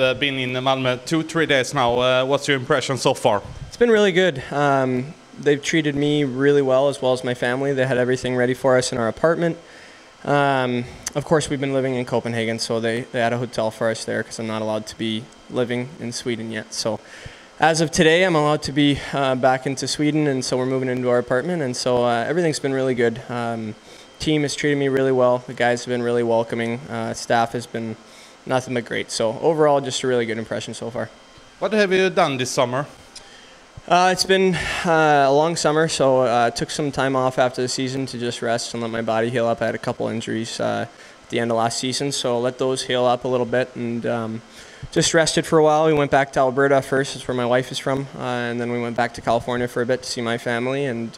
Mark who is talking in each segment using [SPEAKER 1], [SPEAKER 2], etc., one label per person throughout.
[SPEAKER 1] Been in Malmö 2-3 days now. What's your impression so far?
[SPEAKER 2] It's been really good. They've treated me really well as my family. They had everything ready for us in our apartment. Of course, we've been living in Copenhagen, so they had a hotel for us there because I'm not allowed to be living in Sweden yet. So as of today, I'm allowed to be back into Sweden, and so we're moving into our apartment, and so everything's been really good. Team has treated me really well. The guys have been really welcoming. Staff has been nothing but great. So overall, just a really good impression so far.
[SPEAKER 1] What have you done this summer?
[SPEAKER 2] It's been a long summer, so I took some time off after the season to just rest and let my body heal up. I had a couple injuries at the end of last season, so let those heal up a little bit and just rested for a while. We went back to Alberta first, that's where my wife is from, and then we went back to California for a bit to see my family, and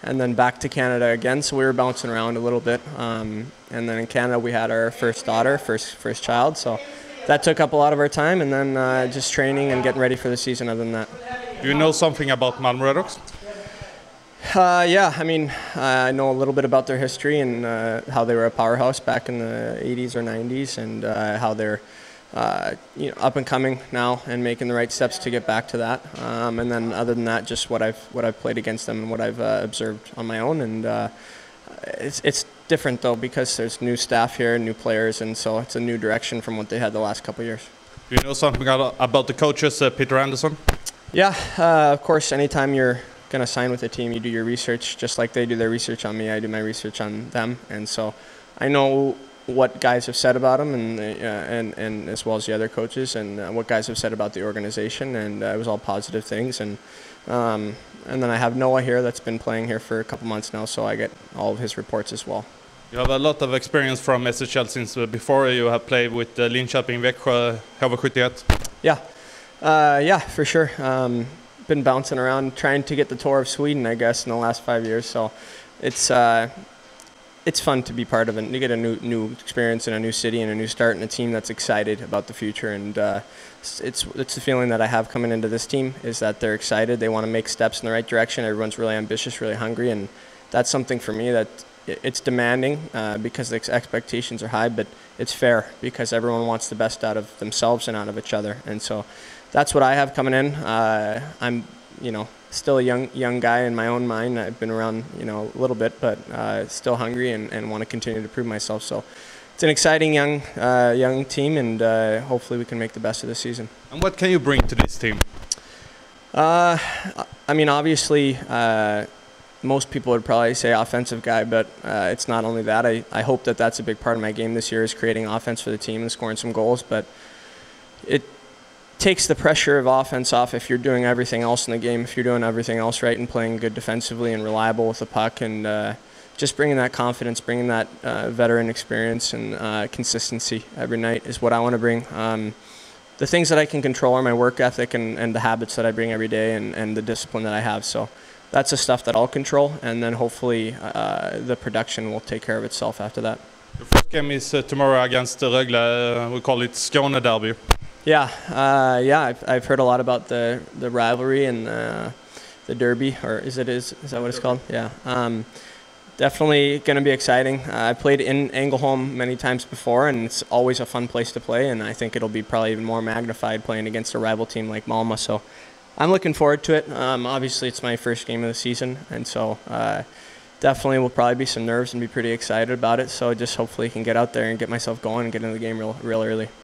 [SPEAKER 2] then back to Canada again. So we were bouncing around a little bit, and then in Canada we had our first daughter, first child, so that took up a lot of our time, and then just training and getting ready for the season other than that.
[SPEAKER 1] Do you know something about MrMadhawk?
[SPEAKER 2] Yeah, I mean, I know a little bit about their history and how they were a powerhouse back in the 80s or 90s, and how they're up and coming now and making the right steps to get back to that. And then other than that, just what I've played against them and what I've observed on my own. And it's different though because there's new staff here and new players, and so it's a new direction from what they had the last couple of years.
[SPEAKER 1] Do you know something about the coaches, Peter Anderson?
[SPEAKER 2] Yeah, of course. Anytime you're going to sign with a team, you do your research. Just like they do their research on me, I do my research on them, and so I know what guys have said about him, and as well as the other coaches, and what guys have said about the organization, and it was all positive things. And then I have Noah here that's been playing here for a couple months now, so I get all of his reports as well.
[SPEAKER 1] You have a lot of experience from SHL since before. You have played with Linköping, Växjö, HV71.
[SPEAKER 2] Yeah, for sure. Been bouncing around trying to get the tour of Sweden, I guess, in the last 5 years. So it's fun to be part of it, to get a new experience in a new city and a new start and a team that's excited about the future. And it's the feeling that I have coming into this team is that they're excited. They want to make steps in the right direction. Everyone's really ambitious, really hungry, and that's something for me that it's demanding because the expectations are high, but it's fair because everyone wants the best out of themselves and out of each other. And so that's what I have coming in. I'm, still a young guy in my own mind. I've been around, a little bit, but still hungry and want to continue to prove myself. So it's an exciting young team, and hopefully we can make the best of this season.
[SPEAKER 1] And what can you bring to this team?
[SPEAKER 2] I mean, obviously, most people would probably say offensive guy, but it's not only that. I hope that that's a big part of my game this year is creating offense for the team and scoring some goals, but it takes the pressure of offense off if you're doing everything else in the game, if you're doing everything else right and playing good defensively and reliable with the puck, and just bringing that confidence, bringing that veteran experience and consistency every night is what I want to bring. The things that I can control are my work ethic and the habits that I bring every day and the discipline that I have. So that's the stuff that I'll control, and then hopefully the production will take care of itself after that.
[SPEAKER 1] The first game is tomorrow against Rögle. We call it Skåne derby.
[SPEAKER 2] Yeah, I've heard a lot about the rivalry and the derby, or is that what it's called? Yeah, definitely going to be exciting. I played in Ängelholm many times before, and it's always a fun place to play. And I think it'll be probably even more magnified playing against a rival team like Malmö. So I'm looking forward to it. Obviously, it's my first game of the season, and so definitely will probably be some nerves and be pretty excited about it. So just hopefully can get out there and get myself going and get into the game real early.